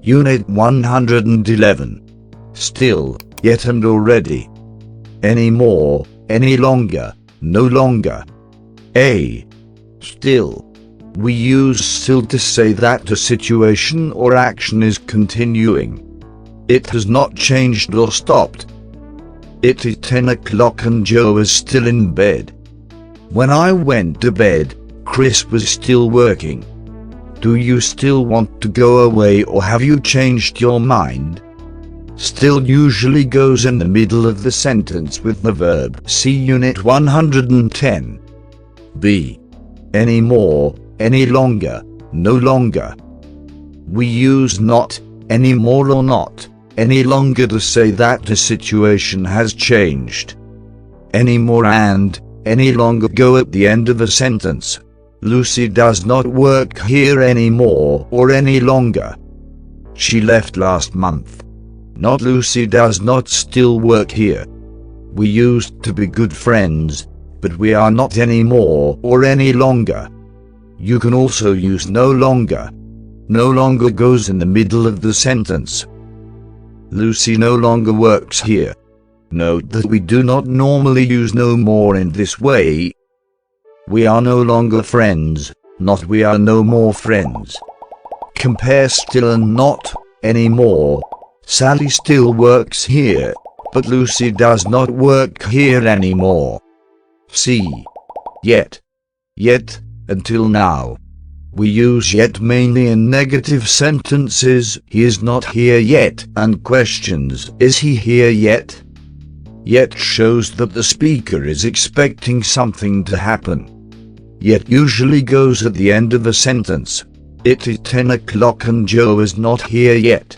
Unit 111. Still, yet and already. Anymore, any longer, no longer. A. Still. We use still to say that a situation or action is continuing. It has not changed or stopped. It is 10 o'clock and Joe is still in bed. When I went to bed, Chris was still working. Do you still want to go away or have you changed your mind? Still usually goes in the middle of the sentence with the verb. See Unit 110. B. Anymore, any longer, no longer. We use not, anymore or not, any longer to say that the situation has changed. Anymore and any longer go at the end of a sentence. Lucy does not work here anymore or any longer. She left last month. Not Lucy does not still work here. We used to be good friends, but we are not anymore or any longer. You can also use no longer. No longer goes in the middle of the sentence. Lucy no longer works here. Note that we do not normally use no more in this way. We are no longer friends, not we are no more friends. Compare still and not anymore. Sally still works here, but Lucy does not work here anymore. See. Yet. Yet, until now. We use yet mainly in negative sentences, he is not here yet, and questions, is he here yet? Yet shows that the speaker is expecting something to happen. Yet usually goes at the end of a sentence. It is 10 o'clock and Joe is not here yet.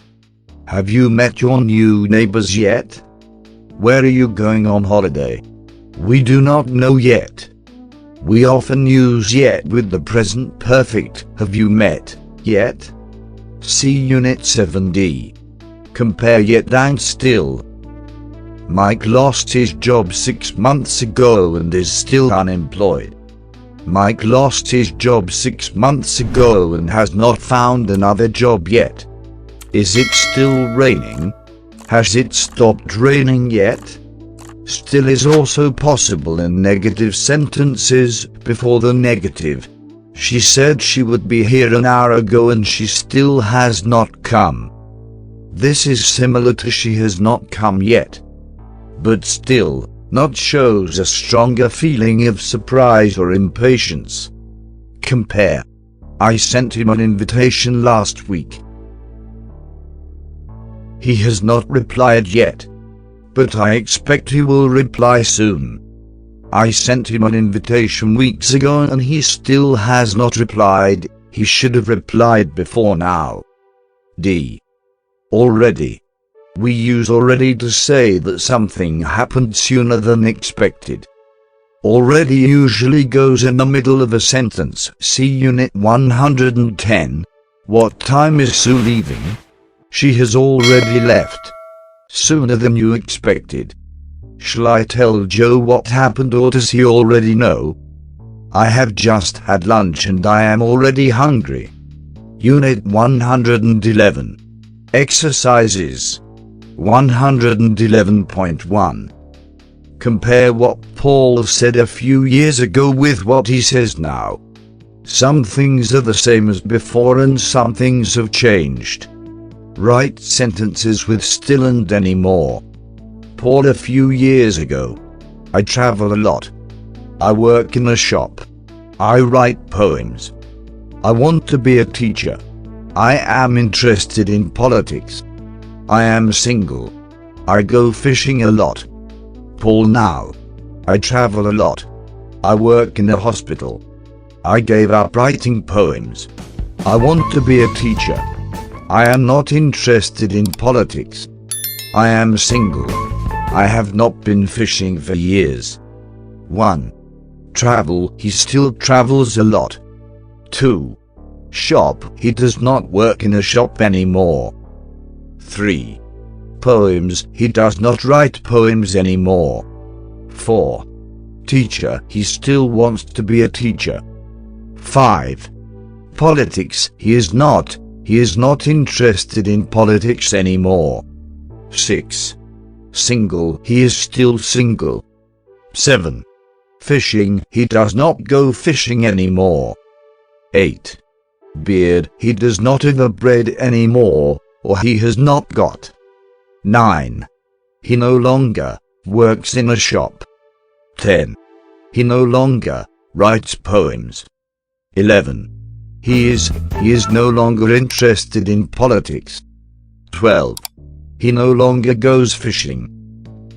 Have you met your new neighbors yet? Where are you going on holiday? We do not know yet. We often use yet with the present perfect. Have you met yet? See Unit 7D. Compare yet and still. Mike lost his job 6 months ago and is still unemployed. Mike lost his job 6 months ago and has not found another job yet. Is it still raining? Has it stopped raining yet? Still is also possible in negative sentences before the negative. She said she would be here an hour ago and she still has not come. This is similar to she has not come yet. But still, not shows a stronger feeling of surprise or impatience. Compare. I sent him an invitation last week. He has not replied yet. But I expect he will reply soon. I sent him an invitation weeks ago and he still has not replied. He should have replied before now. D. Already. We use already to say that something happened sooner than expected. Already usually goes in the middle of a sentence. See Unit 110. What time is Sue leaving? She has already left. Sooner than you expected. Shall I tell Joe what happened or does he already know? I have just had lunch and I am already hungry. Unit 111. Exercises. 111.1. Compare what Paul said a few years ago with what he says now. Some things are the same as before and some things have changed. Write sentences with still and anymore. Paul a few years ago. I travel a lot. I work in a shop. I write poems. I want to be a teacher. I am interested in politics. I am single. I go fishing a lot. Paul now. I travel a lot. I work in a hospital. I gave up writing poems. I want to be a teacher. I am not interested in politics. I am single. I have not been fishing for years. 1. Travel, he still travels a lot. 2. Shop, he does not work in a shop anymore. 3. Poems, he does not write poems anymore. 4. Teacher, he still wants to be a teacher. 5. Politics, he is not he is not interested in politics anymore. 6. Single, he is still single. 7. Fishing, he does not go fishing anymore. 8. Beard, he does not have a bread anymore, or he has not got. 9. He no longer works in a shop. 10. He no longer writes poems. 11. He is no longer interested in politics. 12. He no longer goes fishing.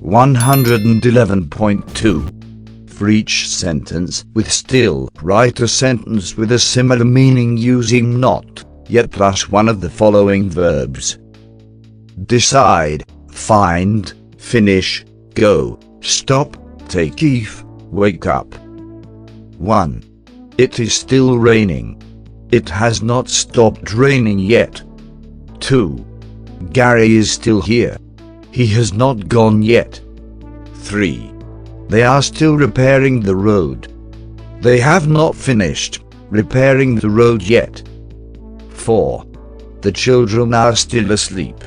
111.2. For each sentence with still, write a sentence with a similar meaning using not, yet plus one of the following verbs. Decide, find, finish, go, stop, take if, wake up. 1. It is still raining. It has not stopped raining yet. 2. Gary is still here. He has not gone yet. 3. They are still repairing the road. They have not finished repairing the road yet. 4. The children are still asleep.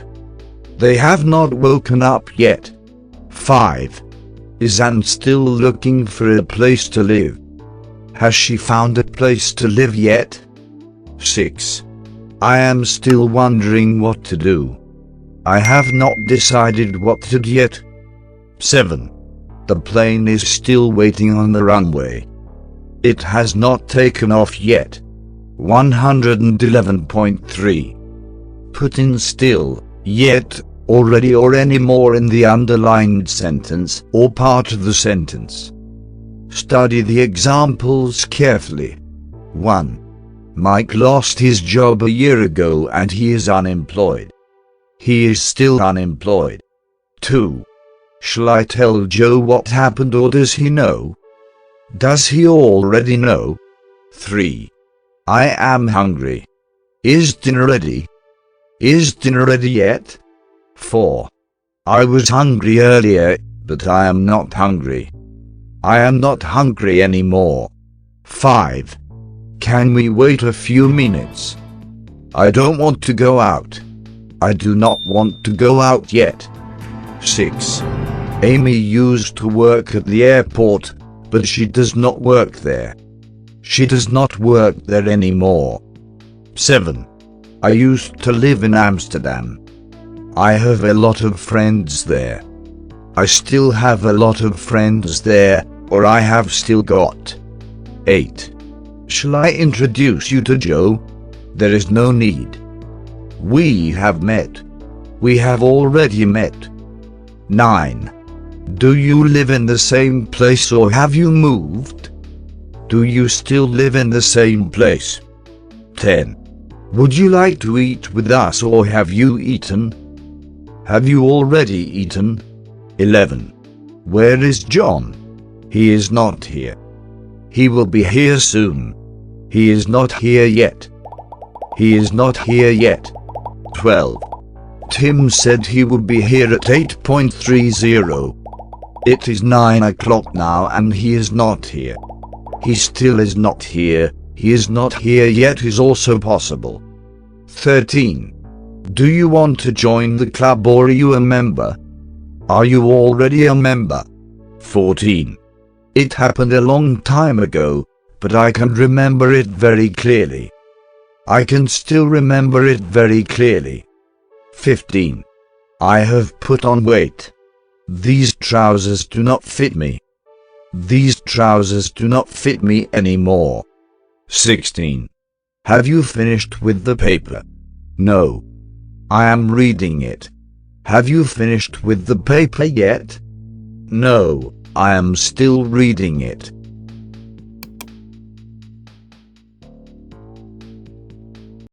They have not woken up yet. 5. Is Anne still looking for a place to live? Has she found a place to live yet? 6. I am still wondering what to do. I have not decided what to do yet. 7. The plane is still waiting on the runway. It has not taken off yet. 111.3. Put in still, yet, already or any more in the underlined sentence or part of the sentence. Study the examples carefully. 1. Mike lost his job a year ago and he is unemployed. He is still unemployed. 2. Shall I tell Joe what happened or does he know? Does he already know? 3. I am hungry. Is dinner ready? Is dinner ready yet? 4. I was hungry earlier, but I am not hungry. I am not hungry anymore. 5. Can we wait a few minutes? I don't want to go out. I do not want to go out yet. 6. Amy used to work at the airport, but she does not work there. She does not work there anymore. 7. I used to live in Amsterdam. I have a lot of friends there. I still have a lot of friends there, or I have still got. 8. Shall I introduce you to Joe? There is no need. We have met. We have already met. 9. Do you live in the same place or have you moved? Do you still live in the same place? 10. Would you like to eat with us or have you eaten? Have you already eaten? 11. Where is John? He is not here. He will be here soon. He is not here yet. He is not here yet. 12. Tim said he would be here at 8:30. It is 9 o'clock now and he is not here. He still is not here. He is not here yet is also possible. 13. Do you want to join the club or are you a member? Are you already a member? 14. It happened a long time ago, but I can remember it very clearly. I can still remember it very clearly. 15. I have put on weight. These trousers do not fit me. These trousers do not fit me anymore. 16. Have you finished with the paper? No. I am reading it. Have you finished with the paper yet? No, I am still reading it.